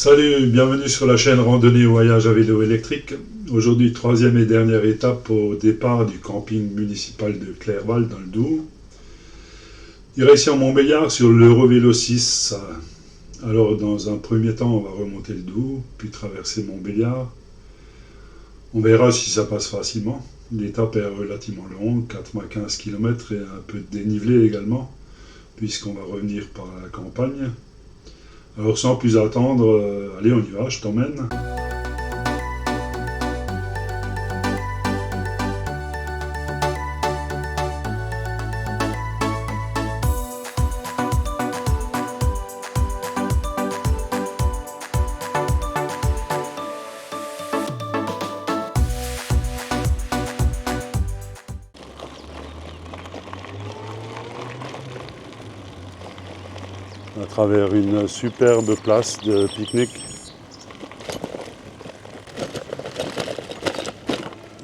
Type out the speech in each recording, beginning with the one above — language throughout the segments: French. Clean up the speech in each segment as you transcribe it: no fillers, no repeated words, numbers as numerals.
Salut, bienvenue sur la chaîne Randonnée Voyage à vélo électrique. Aujourd'hui, troisième et dernière étape au départ du camping municipal de Clerval dans le Doubs. Direction Montbéliard sur l'Eurovélo 6. Alors, dans un premier temps, on va remonter le Doubs, puis traverser Montbéliard. On verra si ça passe facilement. L'étape est relativement longue, 95 km et un peu de dénivelé également, puisqu'on va revenir par la campagne. Alors sans plus attendre, allez on y va, je t'emmène. À travers une superbe place de pique-nique.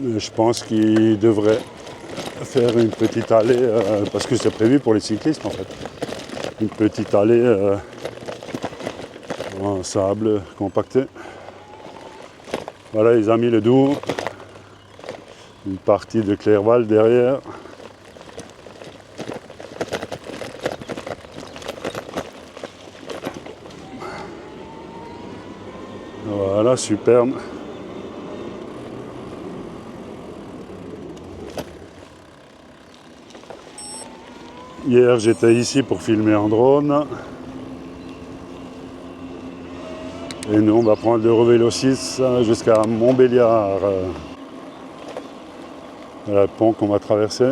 Je pense qu'il devrait faire une petite allée, parce que c'est prévu pour les cyclistes en fait. Une petite allée en sable compacté. Voilà les amis, le Doubs. Une partie de Clerval derrière. Voilà, superbe. Hier, j'étais ici pour filmer en drone. Et nous, on va prendre l'Eurovélo 6 jusqu'à Montbéliard. Voilà le pont qu'on va traverser.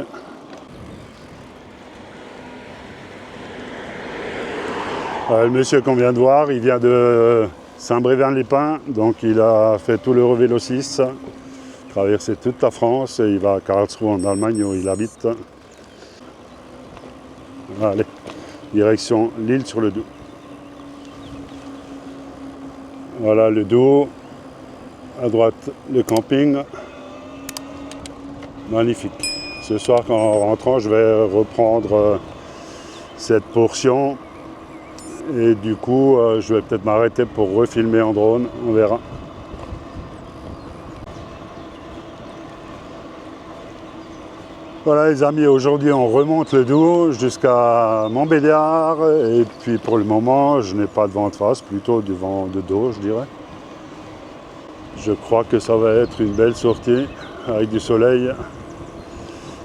Le monsieur qu'on vient de voir, il vient de Saint-Brévin-les-Pins, donc il a fait tout l'Eurovélo 6, traversé toute la France et il va à Karlsruhe en Allemagne où il habite. Allez, direction l'Isle-sur-le-Doubs. Voilà le Doubs, à droite le camping, magnifique. Ce soir en rentrant je vais reprendre cette portion. Et du coup, je vais peut-être m'arrêter pour refilmer en drone, on verra. Voilà les amis, aujourd'hui on remonte le Doubs jusqu'à Montbéliard. Et puis pour le moment, je n'ai pas de vent de face, plutôt du vent de dos, je dirais. Je crois que ça va être une belle sortie avec du soleil.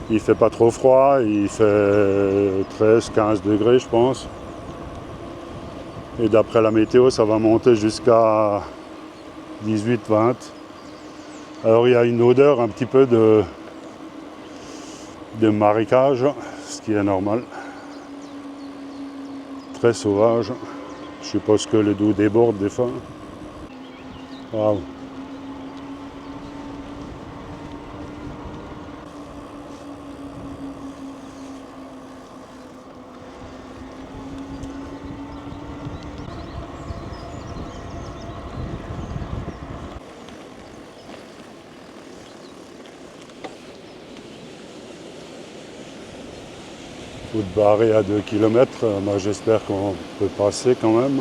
Il fait pas trop froid, il fait 13-15 degrés je pense. Et d'après la météo, ça va monter jusqu'à 18-20. Alors il y a une odeur un petit peu de marécage, ce qui est normal. Très sauvage. Je suppose que le Doubs déborde des fois. Waouh. Faut te barrer à 2 km, moi j'espère qu'on peut passer quand même.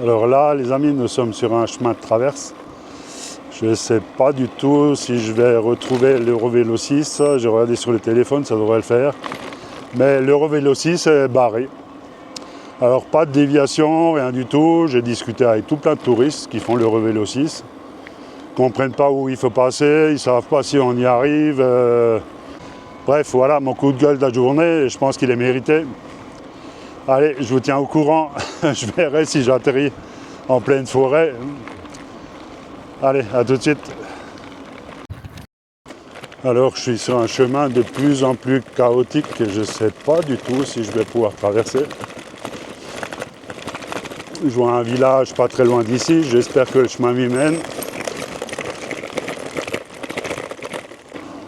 Alors là les amis, nous sommes sur un chemin de traverse. Je ne sais pas du tout si je vais retrouver l'Eurovélo 6, j'ai regardé sur le téléphone, ça devrait le faire. Mais l'Eurovélo 6 est barré. Alors pas de déviation, rien du tout. J'ai discuté avec tout plein de touristes qui font l'Eurovélo 6. Ils ne comprennent pas où il faut passer, ils ne savent pas si on y arrive. Bref, voilà mon coup de gueule de la journée, je pense qu'il est mérité. Allez, je vous tiens au courant, je verrai si j'atterris en pleine forêt. Allez, à tout de suite. Alors je suis sur un chemin de plus en plus chaotique et je ne sais pas du tout si je vais pouvoir traverser. Je vois un village pas très loin d'ici, j'espère que le chemin m'y mène.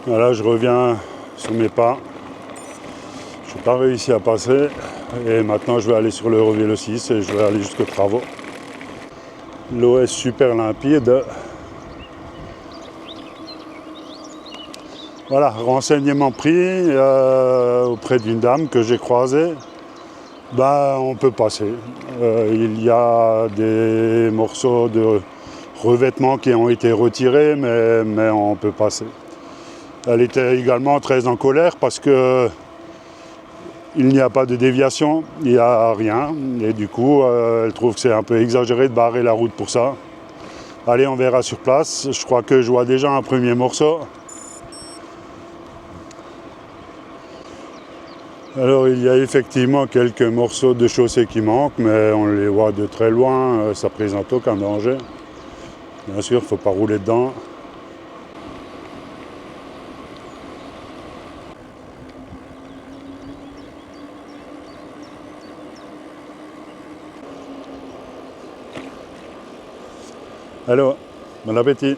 Voilà, je reviens sur mes pas. Je n'ai pas réussi à passer. Et maintenant, je vais aller sur l'Eurovélo 6 et je vais aller jusqu'aux travaux. L'eau est super limpide. Voilà, renseignement pris auprès d'une dame que j'ai croisée. Ben, on peut passer. Il y a des morceaux de revêtement qui ont été retirés, mais on peut passer. Elle était également très en colère parce que il n'y a pas de déviation, il n'y a rien. Et du coup, elle trouve que c'est un peu exagéré de barrer la route pour ça. Allez, on verra sur place. Je crois que je vois déjà un premier morceau. Alors, il y a effectivement quelques morceaux de chaussée qui manquent, mais on les voit de très loin. Ça ne présente aucun danger. Bien sûr, il ne faut pas rouler dedans. Alors, bon appétit.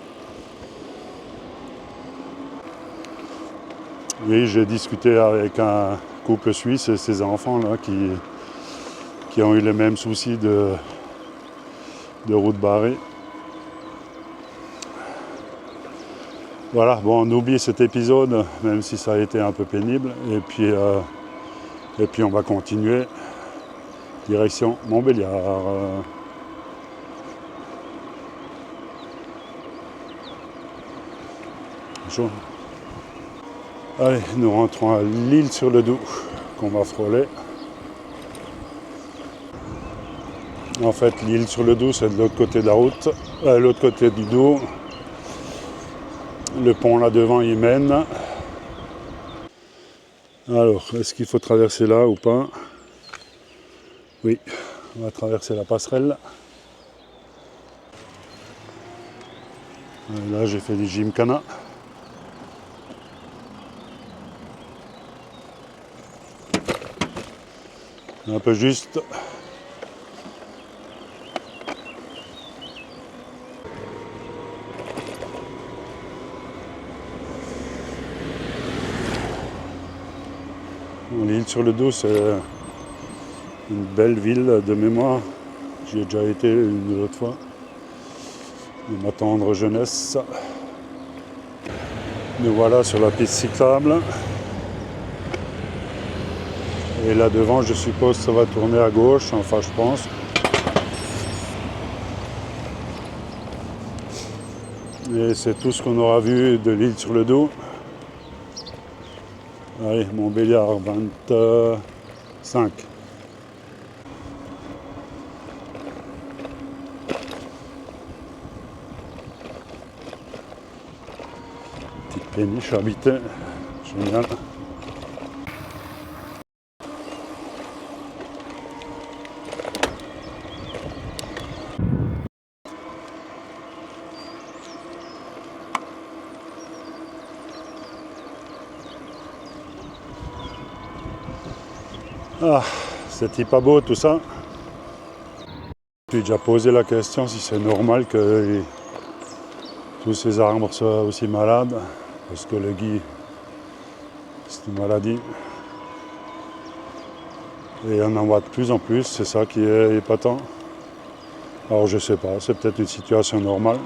Oui, j'ai discuté avec un couple suisse et ses enfants là, qui ont eu les mêmes soucis de route barrée. Voilà, bon, on oublie cet épisode, même si ça a été un peu pénible. Et puis on va continuer. Direction Montbéliard. Bonjour. Allez, nous rentrons à l'Isle-sur-le-Doubs, qu'on va frôler. En fait, l'Isle-sur-le-Doubs, c'est de l'autre côté de la route, l'autre côté du Doubs. Le pont là devant, il mène. Alors, est-ce qu'il faut traverser là ou pas? Oui, on va traverser la passerelle. Là, j'ai fait du gymkhana. Un peu juste. L'Isle-sur-le-Doubs, c'est une belle ville de mémoire. J'y ai déjà été une autre fois. De ma tendre jeunesse. Nous voilà sur la piste cyclable. Et là devant, je suppose, ça va tourner à gauche, enfin je pense. Et c'est tout ce qu'on aura vu de l'Isle-sur-le-Doubs. Allez, Montbéliard 25. Petite péniche habitée, génial. Ah, c'est pas beau tout ça. J'ai déjà posé la question si c'est normal que tous ces arbres soient aussi malades, parce que le gui, c'est une maladie. Et on en voit de plus en plus, c'est ça qui est épatant. Alors je sais pas, c'est peut-être une situation normale.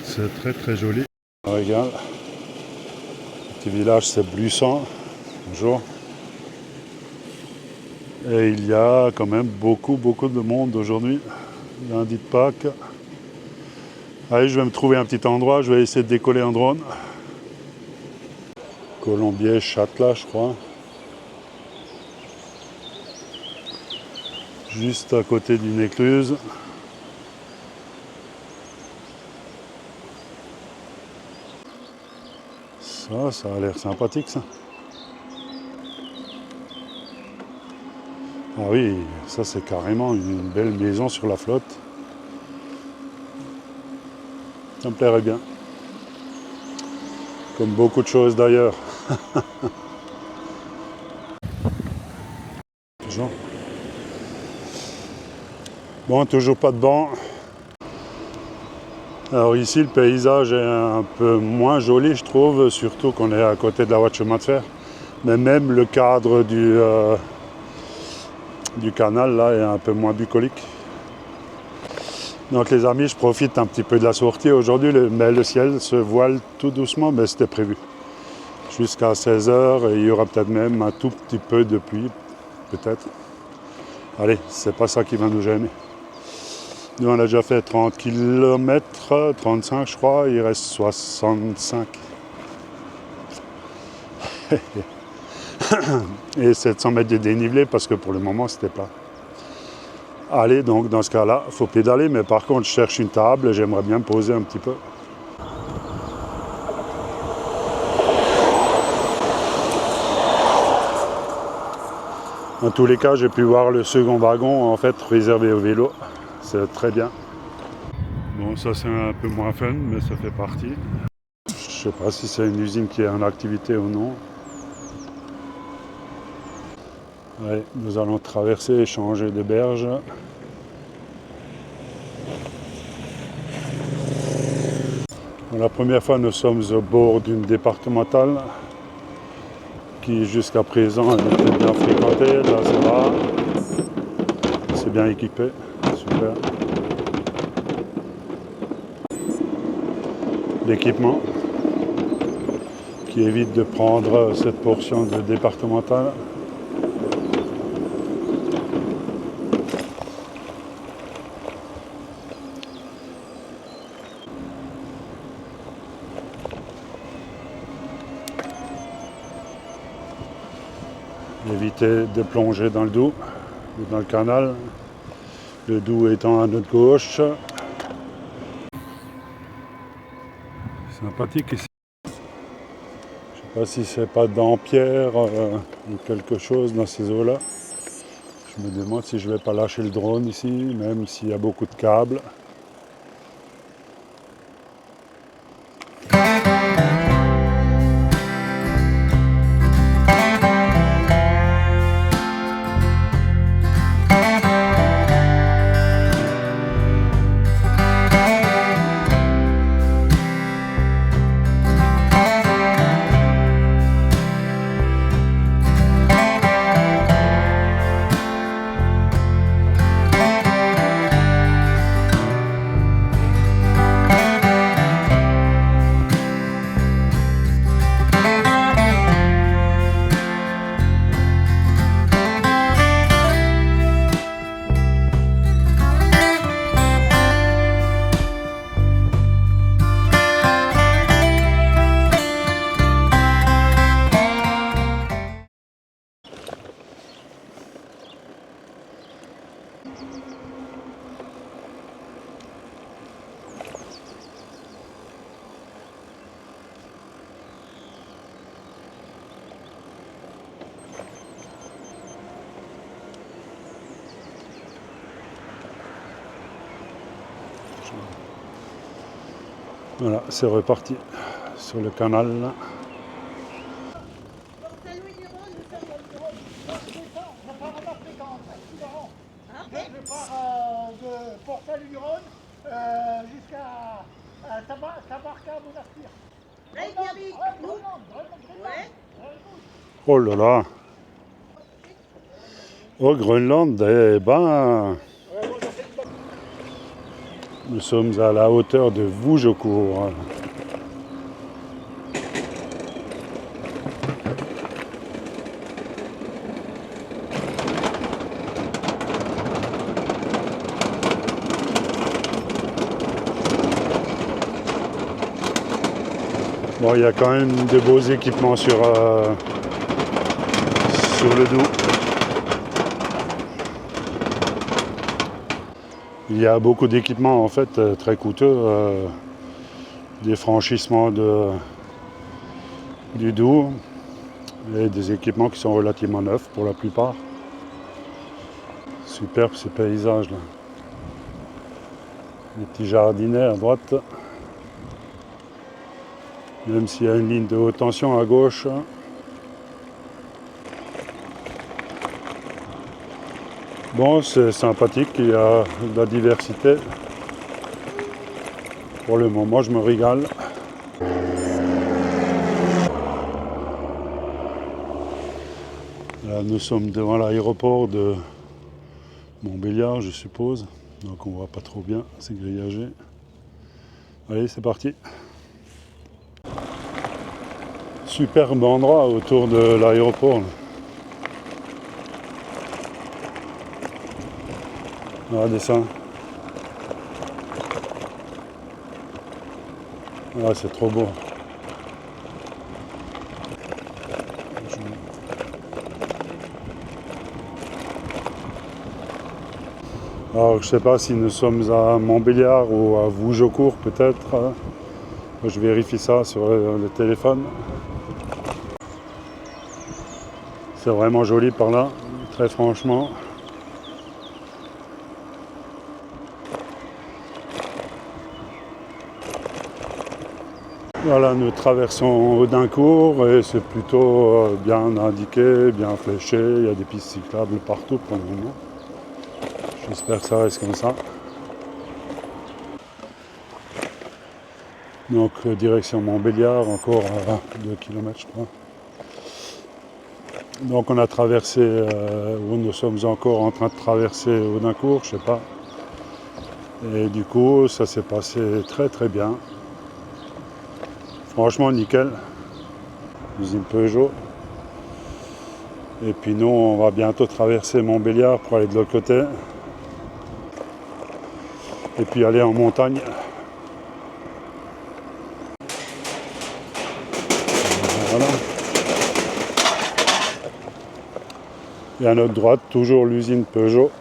C'est très très joli. Regarde, le petit village c'est Blussant. Bonjour. Et il y a quand même beaucoup de monde aujourd'hui, lundi de Pâques. Allez, je vais me trouver un petit endroit, je vais essayer de décoller un drone. Colombier, Châtelat, je crois. Juste à côté d'une écluse. Ça a l'air sympathique ça. Ah oui, ça c'est carrément une belle maison sur la flotte. Ça me plairait bien. Comme beaucoup de choses d'ailleurs. Toujours. Bon, toujours pas de banc. Alors ici, le paysage est un peu moins joli, je trouve, surtout qu'on est à côté de la voie de chemin de fer. Mais même le cadre du canal là est un peu moins bucolique. Donc les amis, je profite un petit peu de la sortie aujourd'hui, mais le ciel se voile tout doucement, mais c'était prévu. jusqu'à 16 h et il y aura peut-être même un tout petit peu de pluie, peut-être. Allez, c'est pas ça qui va nous gêner. Nous on a déjà fait 30 km, 35 je crois, il reste 65. Et 700 mètres de dénivelé parce que pour le moment c'était plat. Allez, donc dans ce cas-là, il faut pédaler, mais par contre je cherche une table, j'aimerais bien me poser un petit peu. En tous les cas, j'ai pu voir le second wagon en fait réservé au vélo. C'est très bien. Bon, ça c'est un peu moins fun, mais ça fait partie. Je sais pas si c'est une usine qui est en activité ou non. Ouais, nous allons traverser et changer de berge. Pour la première fois, nous sommes au bord d'une départementale qui jusqu'à présent était bien fréquentée. Là, ça va. C'est bien équipé. Super. L'équipement qui évite de prendre cette portion de départementale. Éviter de plonger dans le Doubs ou dans le canal. Le Doubs étant à notre gauche. Sympathique ici. Je ne sais pas si c'est pas d'Ampierre ou quelque chose dans ces eaux-là. Je me demande si je ne vais pas lâcher le drone ici, même s'il y a beaucoup de câbles. Voilà, c'est reparti sur le canal. Là. Je pars de Port-Salut-du-Rhône jusqu'à Tabarka-Monastir. Oh là là. Au Groenland, eh ben, nous sommes à la hauteur de Vougecourt. Bon, il y a quand même de beaux équipements sur le Doubs. Il y a beaucoup d'équipements en fait très coûteux, des franchissements du Doubs et des équipements qui sont relativement neufs pour la plupart. Superbe ces paysages là. Des petits jardinets à droite. Même s'il y a une ligne de haute tension à gauche. Bon, c'est sympathique, il y a de la diversité. Pour le moment, je me régale. Là, nous sommes devant l'aéroport de Montbéliard, je suppose. Donc on voit pas trop bien, c'est grillagé. Allez, c'est parti. Superbe endroit autour de l'aéroport. Regardez ça. Ah, c'est trop beau. Alors, je ne sais pas si nous sommes à Montbéliard ou à Vougeaucourt peut-être. Je vérifie ça sur le téléphone. C'est vraiment joli par là, très franchement. Voilà, nous traversons Audincourt et c'est plutôt bien indiqué, bien fléché. Il y a des pistes cyclables partout pour le moment. J'espère que ça reste comme ça. Donc direction Montbéliard, encore à 2 km je crois. Donc on a traversé, où nous sommes encore en train de traverser Audincourt, je sais pas. Et du coup ça s'est passé très très bien. Franchement nickel. Usine Peugeot. Et puis nous on va bientôt traverser Montbéliard pour aller de l'autre côté. Et puis aller en montagne. Voilà. Et à notre droite, toujours l'usine Peugeot.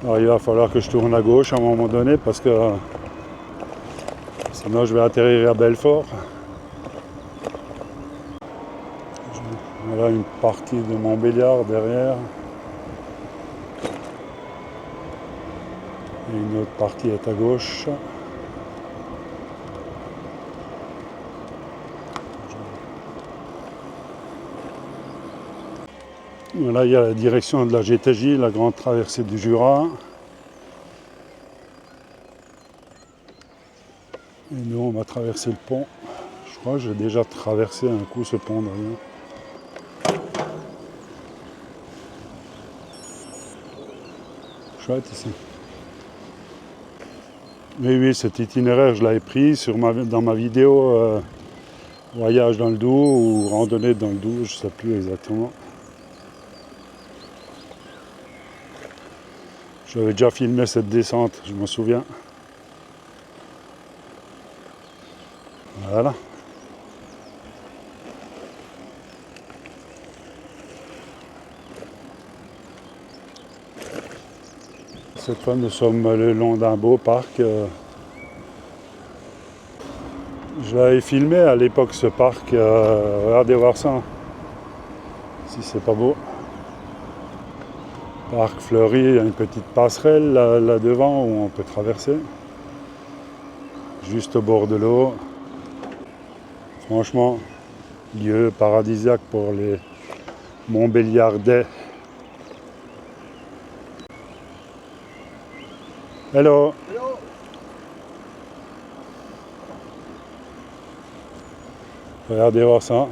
Alors il va falloir que je tourne à gauche à un moment donné parce que sinon je vais atterrir à Belfort. Voilà une partie de Montbéliard derrière. Et une autre partie est à gauche. Voilà, il y a la direction de la GTJ, la grande traversée du Jura. Et nous, on va traverser le pont. Je crois que j'ai déjà traversé un coup ce pont d'ailleurs. Chouette ici. Oui, cet itinéraire, je l'avais pris dans ma vidéo voyage dans le Doubs ou randonnée dans le Doubs, je ne sais plus exactement. J'avais déjà filmé cette descente, je m'en souviens. Voilà. Cette fois, nous sommes le long d'un beau parc. Je l'avais filmé à l'époque ce parc. Regardez voir ça. Si c'est pas beau. Parc fleuri, il y a une petite passerelle là devant où on peut traverser. Juste au bord de l'eau. Franchement, lieu paradisiaque pour les Montbéliardais. Hello. Hello. Regardez voir ça.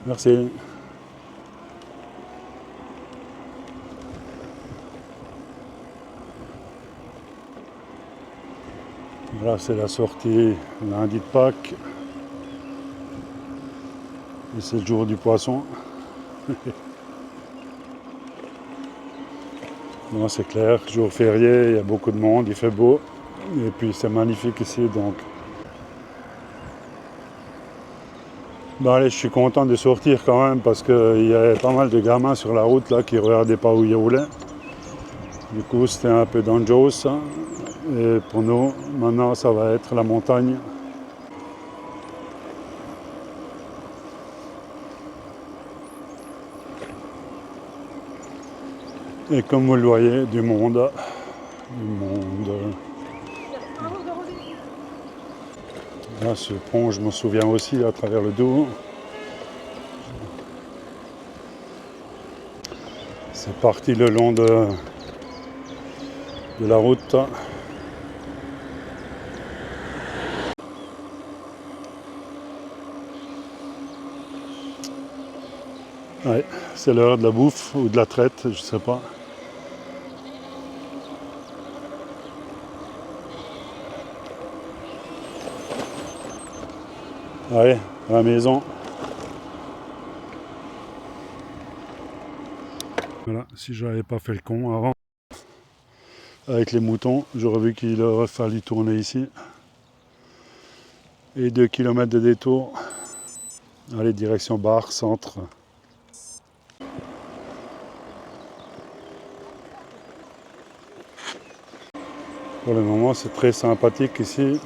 Merci. Là, c'est la sortie lundi de Pâques. Et c'est le jour du poisson. Non, c'est clair, jour férié, il y a beaucoup de monde, il fait beau. Et puis c'est magnifique ici, donc. Bon allez, je suis content de sortir quand même parce qu'il y avait pas mal de gamins sur la route là qui ne regardaient pas où ils roulaient. Du coup, c'était un peu dangereux ça. Et pour nous, maintenant, ça va être la montagne. Et comme vous le voyez, du monde. Du monde. Là, ce pont, je m'en souviens aussi à travers le Doubs. C'est parti le long de la route. Ouais, c'est l'heure de la bouffe ou de la traite, je sais pas. Allez, à la maison. Voilà, si j'avais pas fait le con avant, avec les moutons, j'aurais vu qu'il aurait fallu tourner ici. Et 2 km de détour. Allez, direction Bar, centre. Pour le moment, c'est très sympathique ici.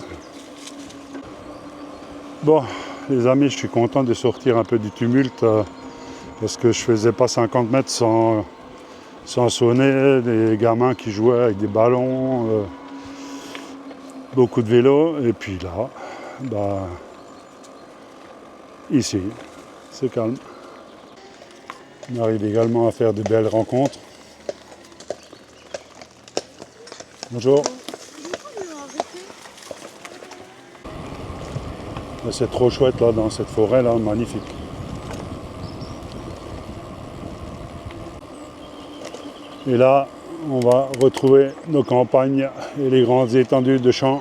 Bon, les amis, je suis content de sortir un peu du tumulte parce que je faisais pas 50 mètres sans sonner, des gamins qui jouaient avec des ballons, beaucoup de vélos. Et puis là, bah, ici, c'est calme. On arrive également à faire de belles rencontres. Bonjour. C'est trop chouette là dans cette forêt là, magnifique. Et là, on va retrouver nos campagnes et les grandes étendues de champs.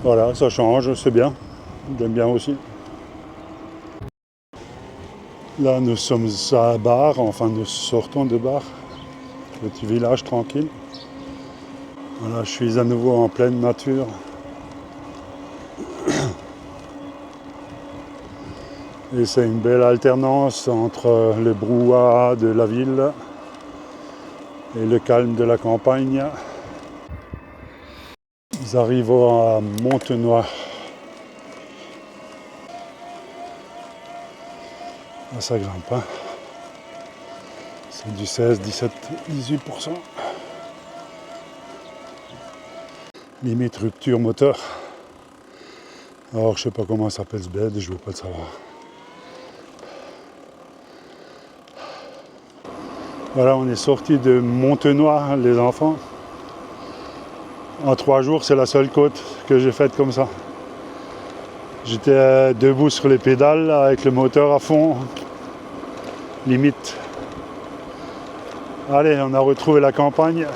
Voilà, ça change, c'est bien. J'aime bien aussi. Là, nous sommes à Bar, enfin nous sortons de Bar, petit village tranquille. Voilà, je suis à nouveau en pleine nature. Et c'est une belle alternance entre le brouhaha de la ville et le calme de la campagne. Nous arrivons à Montenoy. Ah, ça grimpe, hein. C'est du 16, 17, 18%. Limite rupture moteur. Alors je sais pas comment ça s'appelle ce bled, je veux pas le savoir. Voilà, on est sorti de Montenoy, les enfants. En 3 jours, c'est la seule côte que j'ai faite comme ça. J'étais debout sur les pédales avec le moteur à fond. Limite. Allez, on a retrouvé la campagne.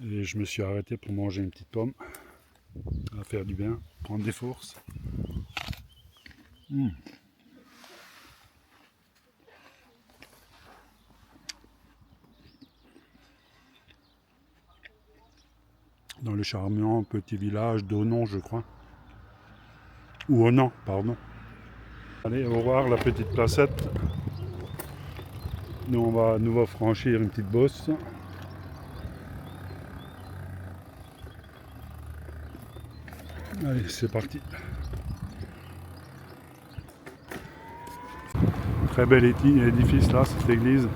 Et je me suis arrêté pour manger une petite pomme. Ça va faire du bien, prendre des forces. Dans le charmant petit village d'Onon, je crois. Ou Onan, pardon. Allez, au revoir la petite placette. Nous, on va à nouveau franchir une petite bosse. Allez, c'est parti. Très bel édifice là, cette église.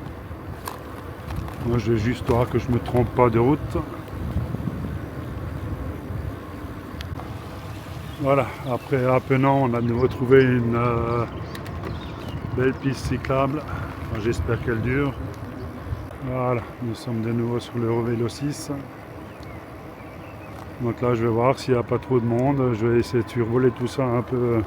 Moi, j'ai juste hâte que je me trompe pas de route. Voilà, après Appenant, on a de nouveau trouvé une belle piste cyclable. Enfin, j'espère qu'elle dure. Voilà, nous sommes de nouveau sur le Revélo 6. Donc là, je vais voir s'il n'y a pas trop de monde. Je vais essayer de survoler tout ça un peu.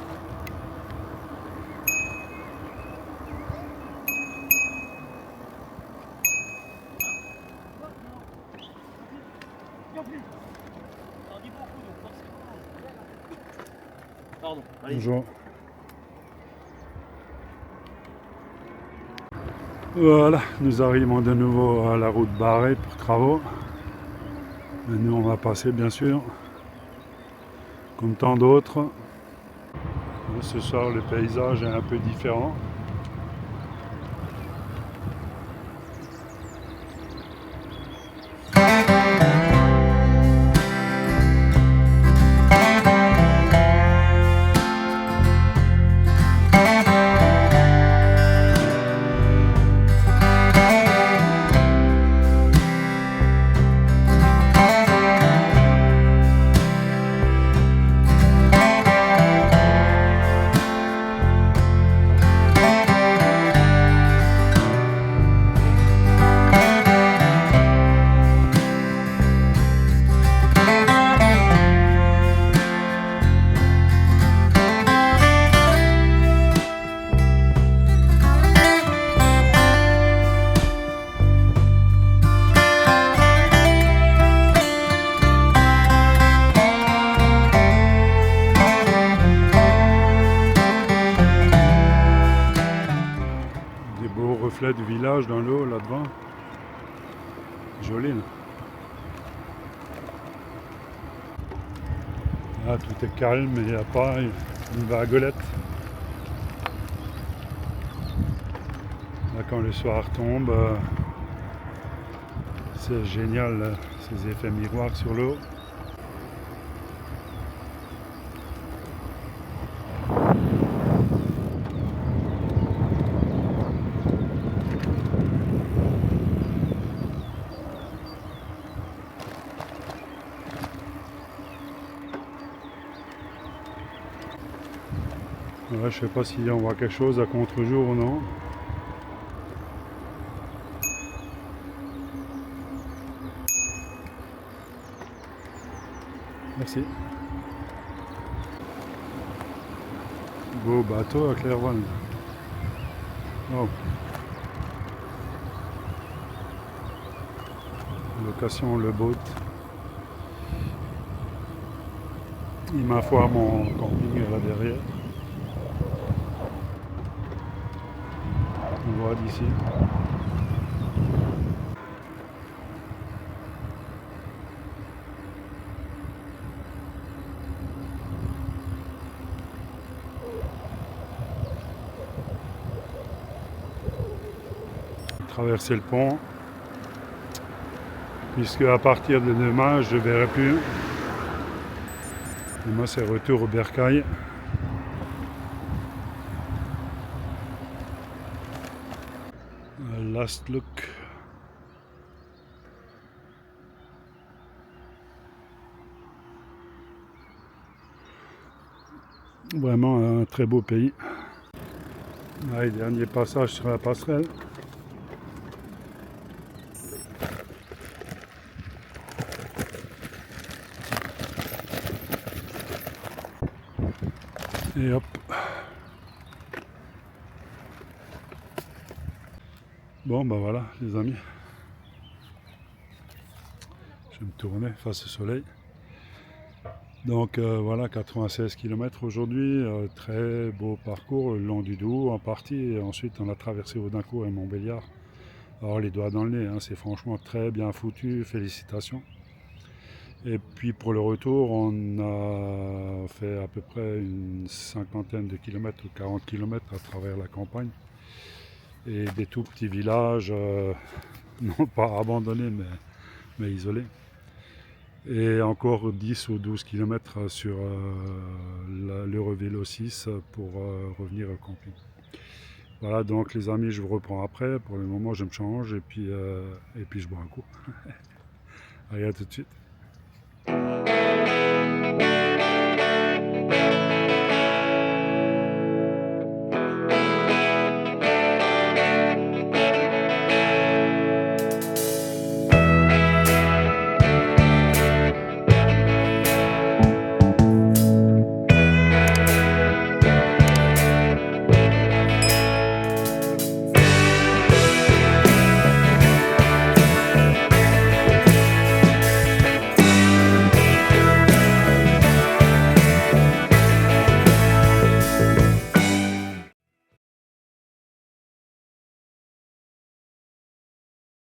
Pardon, allez. Bonjour. Voilà, nous arrivons de nouveau à la route barrée pour travaux. Et nous, on va passer, bien sûr, comme tant d'autres. Ce soir, le paysage est un peu différent. Des beaux reflets du village dans l'eau là-devant. Joli là. Là tout est calme, il n'y a pas une vaguelette. Là quand le soir tombe, c'est génial là, ces effets miroirs sur l'eau. Ouais, je sais pas si on voit quelque chose à contre-jour ou non. Merci. Beau bateau à Clairvaux. Oh. Location Le Boat. Il m'a foire mon camping là derrière. On voit d'ici. Traverser le pont, puisque à partir de demain je ne verrai plus. Demain c'est retour au bercail. Last look. Vraiment un très beau pays. Allez, dernier passage sur la passerelle. Et hop. Bon ben voilà les amis. Je vais me tourner face au soleil. Donc voilà, 96 km aujourd'hui, très beau parcours le long du Doubs en partie, et ensuite on a traversé Audincourt et Montbéliard. Alors les doigts dans le nez, hein, c'est franchement très bien foutu, félicitations. Et puis pour le retour, on a fait à peu près une cinquantaine de kilomètres ou 40 km à travers la campagne. Et des tout petits villages, non pas abandonnés mais isolés. Et encore 10 ou 12 km sur l'Eurovélo 6 pour revenir au camping. Voilà donc les amis, je vous reprends après. Pour le moment je me change et puis je bois un coup. Allez, à tout de suite.